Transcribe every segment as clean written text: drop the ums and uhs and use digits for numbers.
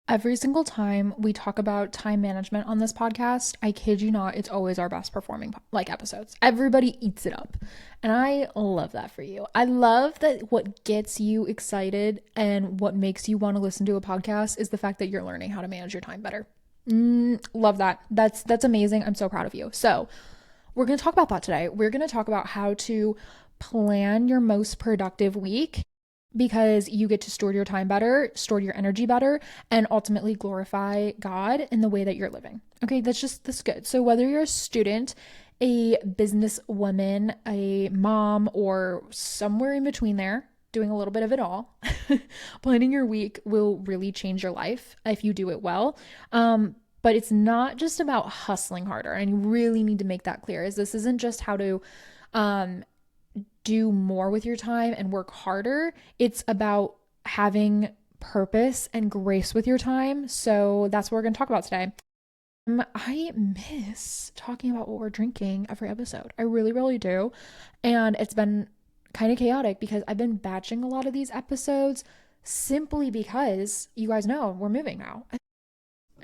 Every single time we talk about time management on this podcast, I kid you not, it's always our best performing episodes. Everybody eats it up. And I love that for you. I love that what gets you excited and what makes you want to listen to a podcast is the fact that you're learning how to manage your time better. Love that. That's amazing. I'm so proud of you. So, we're going to talk about that today. We're going to talk about how to plan your most productive week because you get to store your time better, store your energy better, and ultimately glorify God in the way that you're living. Okay, that's good. So whether you're a student, a businesswoman, a mom, or somewhere in between there, doing a little bit of it all, planning your week will really change your life if you do it well. But it's not just about hustling harder, and you really need to make that clear. Is this isn't just how to um, do more with your time and work harder. It's about having purpose and grace with your time. So that's what we're going to talk about today. I miss talking about what we're drinking every episode. I really, really do. And it's been kind of chaotic because I've been batching a lot of these episodes simply because you guys know we're moving now.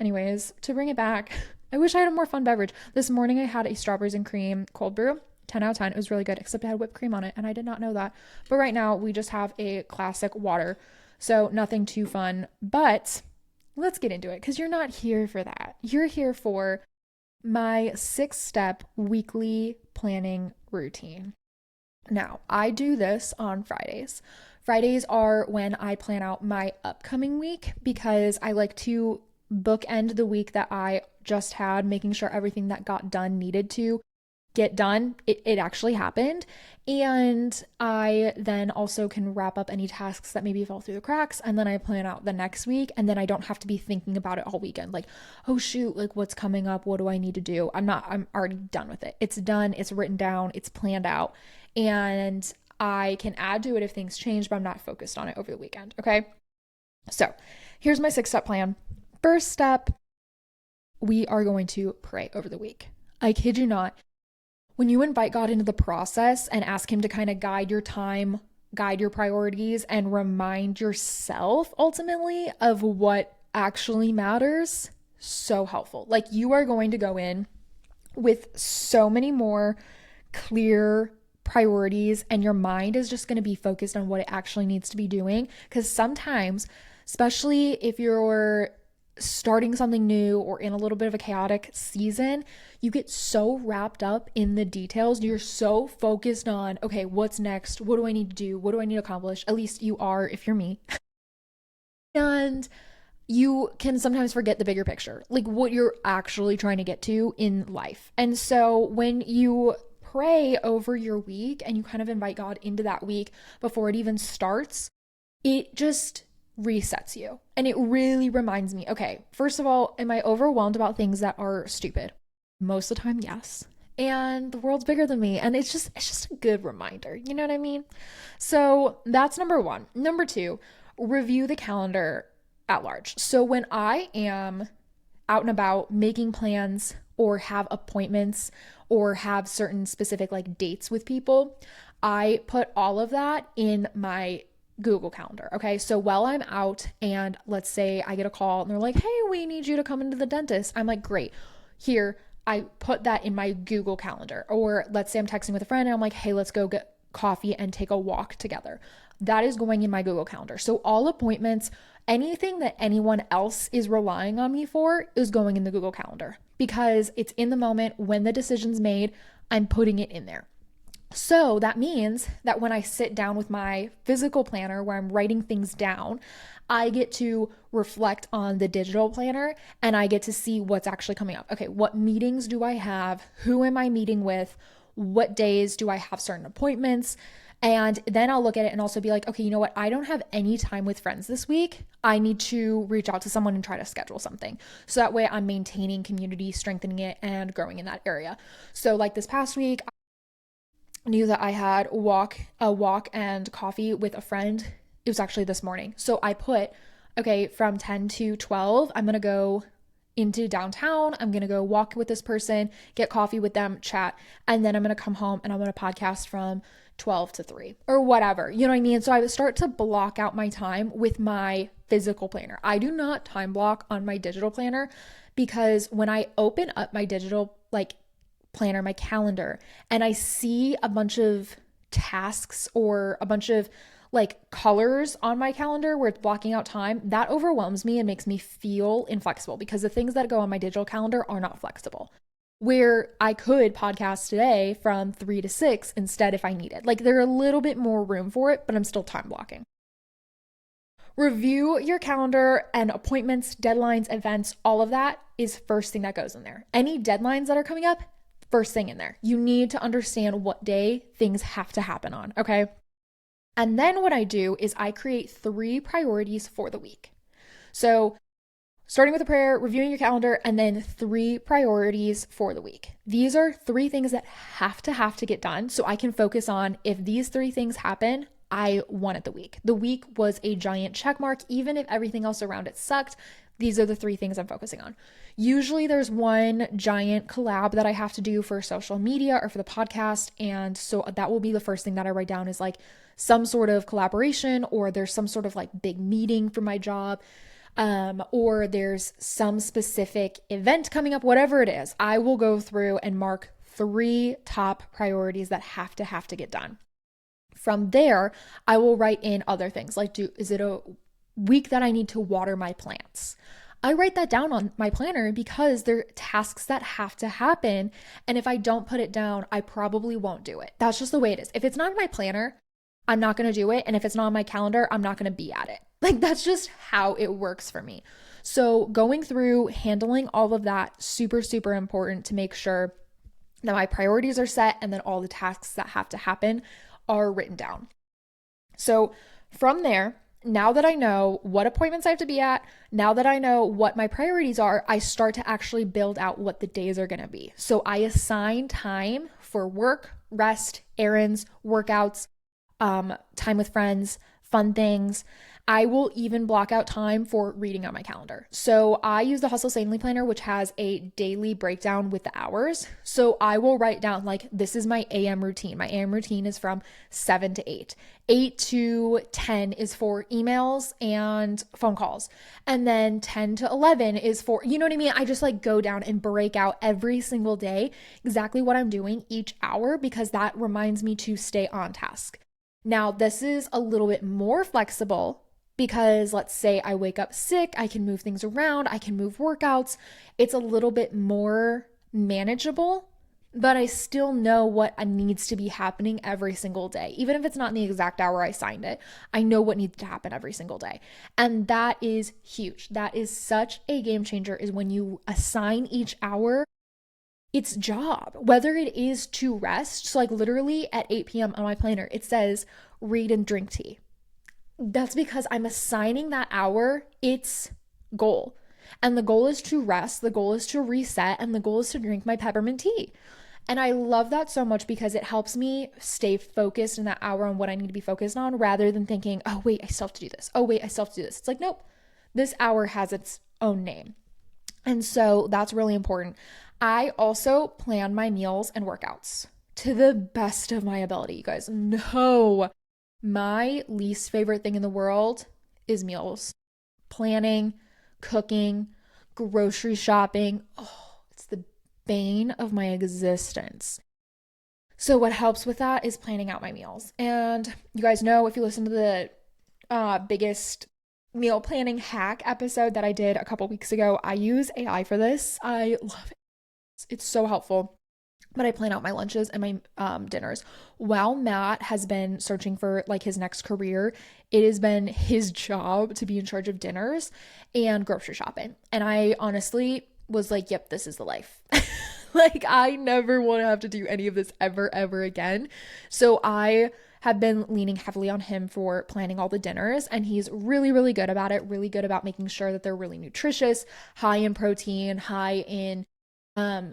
Anyways, to bring it back, I wish I had a more fun beverage. This morning I had a strawberries and cream cold brew. 10 out of 10. It was really good, except it had whipped cream on it, and I did not know that. But right now, we just have a classic water, so nothing too fun. But let's get into it, because you're not here for that. You're here for my 6-step weekly planning routine. Now, I do this on Fridays. Fridays are when I plan out my upcoming week, because I like to bookend the week that I just had, making sure everything that got done needed to get done. It actually happened. And I then also can wrap up any tasks that maybe fell through the cracks. And then I plan out the next week. And then I don't have to be thinking about it all weekend. Like, oh shoot, like what's coming up? What do I need to do? I'm already done with it. It's done. It's written down. It's planned out. And I can add to it if things change, but I'm not focused on it over the weekend. Okay. So here's my 6-step plan. First step, we are going to pray over the week. I kid you not. When you invite God into the process and ask Him to kind of guide your time, guide your priorities, and remind yourself ultimately of what actually matters, so helpful. Like you are going to go in with so many more clear priorities, and your mind is just going to be focused on what it actually needs to be doing. Because sometimes, especially if you're starting something new or in a little bit of a chaotic season, you get so wrapped up in the details. You're so focused on, okay, what's next? What do I need to do? What do I need to accomplish? At least you are if you're me. And you can sometimes forget the bigger picture, like what you're actually trying to get to in life. And so when you pray over your week and you kind of invite God into that week before it even starts, it just resets you. And it really reminds me, okay, first of all, am I overwhelmed about things that are stupid? Most of the time, yes. And the world's bigger than me. And it's just a good reminder. You know what I mean? So that's number one. Number two, review the calendar at large. So when I am out and about making plans or have appointments or have certain specific like dates with people, I put all of that in my Google Calendar. Okay. So while I'm out and let's say I get a call and they're like, hey, we need you to come into the dentist. I'm like, great. Here, I put that in my Google Calendar. Or let's say I'm texting with a friend and I'm like, hey, let's go get coffee and take a walk together. That is going in my Google Calendar. So all appointments, anything that anyone else is relying on me for is going in the Google Calendar because it's in the moment when the decision's made, I'm putting it in there. So that means that when I sit down with my physical planner where I'm writing things down, I get to reflect on the digital planner and I get to see what's actually coming up. Okay, what meetings do I have? Who am I meeting with? What days do I have certain appointments? And then I'll look at it and also be like, okay, you know what? I don't have any time with friends this week. I need to reach out to someone and try to schedule something. So that way I'm maintaining community, strengthening it, and growing in that area. So like this past week, knew that I had a walk and coffee with a friend. It was actually this morning. So I put, okay, from 10 to 12, I'm going to go into downtown. I'm going to go walk with this person, get coffee with them, chat, and then I'm going to come home and I'm going to podcast from 12 to 3 or whatever. You know what I mean? So I would start to block out my time with my physical planner. I do not time block on my digital planner because when I open up my digital planner, my calendar, and I see a bunch of tasks or a bunch of colors on my calendar where it's blocking out time, that overwhelms me and makes me feel inflexible because the things that go on my digital calendar are not flexible. Where I could podcast today from 3 to 6 instead if I needed. There's a little bit more room for it, but I'm still time blocking. Review your calendar and appointments, deadlines, events, all of that is first thing that goes in there. Any deadlines that are coming up, first thing in there. You need to understand what day things have to happen on, okay? And then what I do is I create 3 priorities for the week. So starting with a prayer, reviewing your calendar, and then 3 priorities for the week. These are 3 things that have to get done so I can focus on if these 3 things happen, I won it the week. The week was a giant check mark, even if everything else around it sucked. These are the 3 things I'm focusing on. Usually there's one giant collab that I have to do for social media or for the podcast. And so that will be the first thing that I write down is some sort of collaboration, or there's some sort of big meeting for my job. Or there's some specific event coming up, whatever it is, I will go through and mark 3 top priorities that have to get done. From there, I will write in other things is it a week that I need to water my plants? I write that down on my planner because they're tasks that have to happen. And if I don't put it down, I probably won't do it. That's just the way it is. If it's not in my planner, I'm not going to do it. And if it's not on my calendar, I'm not going to be at it. That's just how it works for me. So going through, handling all of that, super, super important to make sure that my priorities are set and then all the tasks that have to happen are written down. So from there, now that I know what appointments I have to be at, now that I know what my priorities are, I start to actually build out what the days are going to be. So I assign time for work, rest, errands, workouts, time with friends, fun things. I will even block out time for reading on my calendar. So I use the Hustle Sanely Planner, which has a daily breakdown with the hours. So I will write down this is my AM routine. My AM routine is from 7 to 8. 8 to 10 is for emails and phone calls. And then 10 to 11 is for, you know what I mean? I just go down and break out every single day exactly what I'm doing each hour because that reminds me to stay on task. Now, this is a little bit more flexible because let's say I wake up sick, I can move things around, I can move workouts. It's a little bit more manageable, but I still know what needs to be happening every single day. Even if it's not in the exact hour I signed it, I know what needs to happen every single day. And that is huge. That is such a game changer, is when you assign each hour its job, whether it is to rest. So literally at 8 p.m. on my planner, it says read and drink tea. That's because I'm assigning that hour its goal. And the goal is to rest, the goal is to reset, and the goal is to drink my peppermint tea. And I love that so much because it helps me stay focused in that hour on what I need to be focused on rather than thinking, oh, wait, I still have to do this. Oh, wait, I still have to do this. It's nope, this hour has its own name. And so that's really important. I also plan my meals and workouts to the best of my ability. You guys know my least favorite thing in the world is meals. Planning, cooking, grocery shopping. Oh, it's the bane of my existence. So what helps with that is planning out my meals. And you guys know, if you listen to the biggest meal planning hack episode that I did a couple weeks ago, I use AI for this. I love it. It's so helpful. But I plan out my lunches and my dinners. While Matt has been searching for his next career, it has been his job to be in charge of dinners and grocery shopping. And I honestly was yep, this is the life. I never want to have to do any of this ever again. So I have been leaning heavily on him for planning all the dinners, and he's really, really good about it, really good about making sure that they're really nutritious, high in protein, high in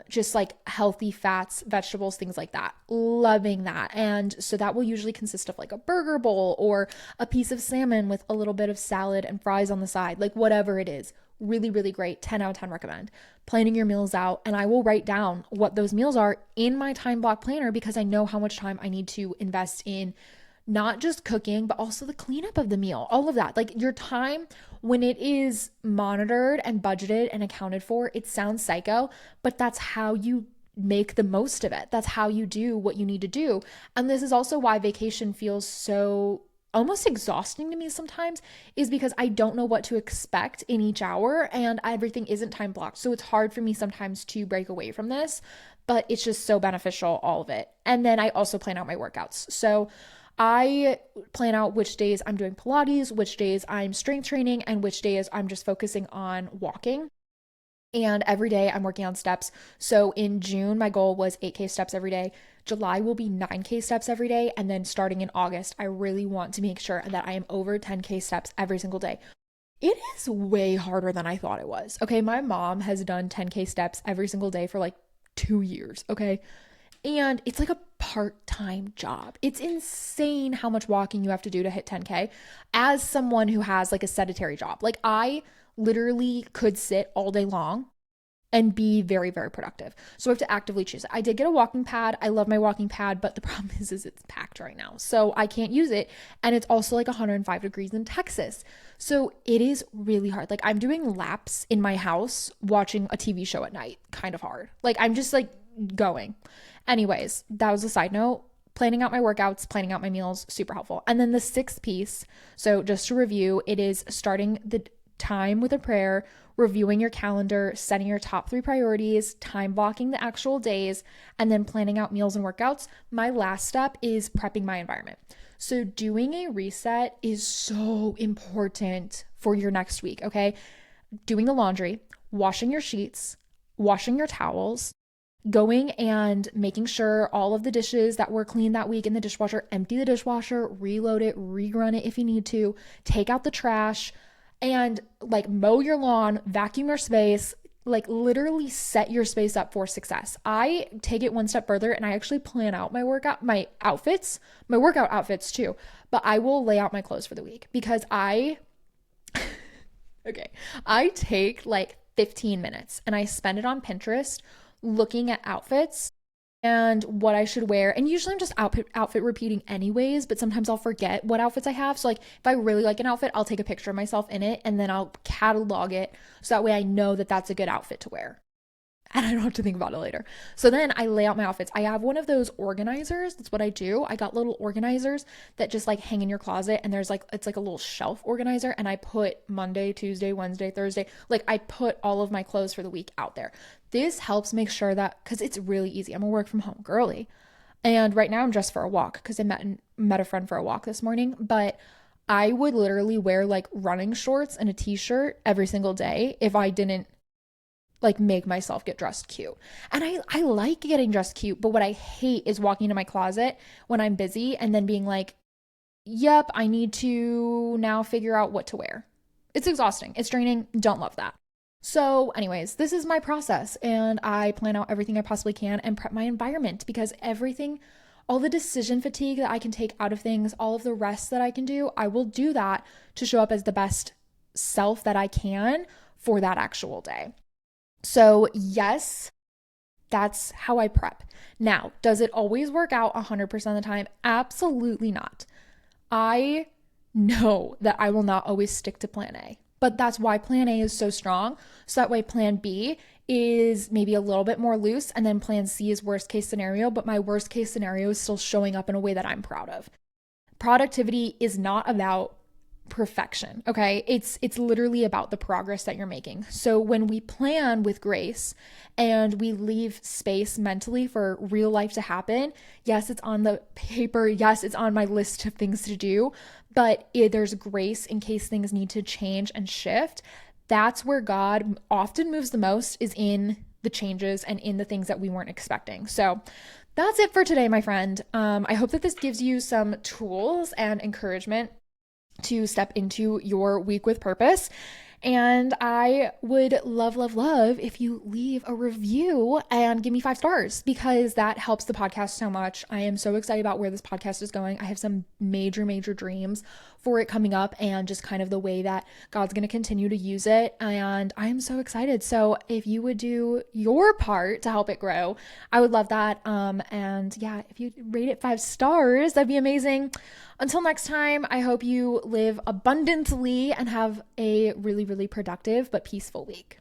just healthy fats, vegetables, things like that. Loving that. And so that will usually consist of a burger bowl or a piece of salmon with a little bit of salad and fries on the side, whatever it is. Really, really great. 10 out of 10 recommend. Planning your meals out. And I will write down what those meals are in my time block planner because I know how much time I need to invest in not just cooking, but also the cleanup of the meal, all of that. Like your time, when it is monitored and budgeted and accounted for, it sounds psycho, but that's how you make the most of it. That's how you do what you need to do. And this is also why vacation feels so almost exhausting to me sometimes, is because I don't know what to expect in each hour and everything isn't time blocked. So it's hard for me sometimes to break away from this, but it's just so beneficial, all of it. And then I also plan out my workouts. So I plan out which days I'm doing Pilates, which days I'm strength training, and which days I'm just focusing on walking. And every day I'm working on steps. So in June, my goal was 8K steps every day. July will be 9K steps every day. And then starting in August, I really want to make sure that I am over 10K steps every single day. It is way harder than I thought it was. Okay, my mom has done 10K steps every single day for like 2 years. Okay. And it's like a part-time job. It's insane how much walking you have to do to hit 10K as someone who has like a sedentary job. Like I literally could sit all day long and be very, very productive. So I have to actively choose it. I did get a walking pad. I love my walking pad, but the problem is it's packed right now. So I can't use it. And it's also like 105 degrees in Texas. So it is really hard. Like I'm doing laps in my house watching a TV show at night. Kind of hard. Like I'm just like going. Anyways, that was a side note. Planning out my workouts, planning out my meals, super helpful. And then the sixth piece. So just to review, it is starting the time with a prayer, reviewing your calendar, setting your top 3 priorities, time blocking the actual days, and then planning out meals and workouts. My last step is prepping my environment. So doing a reset is so important for your next week, okay? Doing the laundry, washing your sheets, washing your towels, going and making sure all of the dishes that were clean that week in the dishwasher, empty the dishwasher, reload it, rerun it if you need to, take out the trash, and like mow your lawn, vacuum your space, like literally set your space up for success. I take it one step further and I actually plan out my workout outfits too, but I will lay out my clothes for the week because I take like 15 minutes and I spend it on Pinterest looking at outfits and what I should wear. And usually I'm just outfit repeating anyways, but sometimes I'll forget what outfits I have. So like if I really like an outfit, I'll take a picture of myself in it and then I'll catalog it so that way I know that that's a good outfit to wear. And I don't have to think about it later. So then I lay out my outfits. I have one of those organizers. That's what I do. I got little organizers that just like hang in your closet and there's like, it's like a little shelf organizer and I put Monday, Tuesday, Wednesday, Thursday, like I put all of my clothes for the week out there. This helps make sure that, cause it's really easy. I'm a work from home girly. And right now I'm dressed for a walk because I met a friend for a walk this morning, but I would literally wear like running shorts and a t-shirt every single day if I didn't like make myself get dressed cute. And I like getting dressed cute, but what I hate is walking into my closet when I'm busy and then being like, yep, I need to now figure out what to wear. It's exhausting. It's draining. Don't love that. So anyways, this is my process and I plan out everything I possibly can and prep my environment because everything, all the decision fatigue that I can take out of things, all of the rest that I can do, I will do that to show up as the best self that I can for that actual day. So yes, that's how I prep. Now, does it always work out 100% of the time? Absolutely not. I know that I will not always stick to plan A, but that's why plan A is so strong. So that way plan B is maybe a little bit more loose and then plan C is worst case scenario, but my worst case scenario is still showing up in a way that I'm proud of. Productivity is not about perfection. Okay. It's literally about the progress that you're making. So when we plan with grace and we leave space mentally for real life to happen, yes, it's on the paper. Yes, it's on my list of things to do, but there's grace in case things need to change and shift. That's where God often moves the most, is in the changes and in the things that we weren't expecting. So that's it for today, my friend. I hope that this gives you some tools and encouragement to step into your week with purpose. And I would love if you leave a review and give me 5 stars because that helps the podcast so much. I am so excited about where this podcast is going. I have some major dreams for it coming up and just kind of the way that God's going to continue to use it. And I am so excited. So if you would do your part to help it grow, I would love that. And yeah, if you rate it 5 stars, that'd be amazing. Until next time, I hope you live abundantly and have a really, really productive but peaceful week.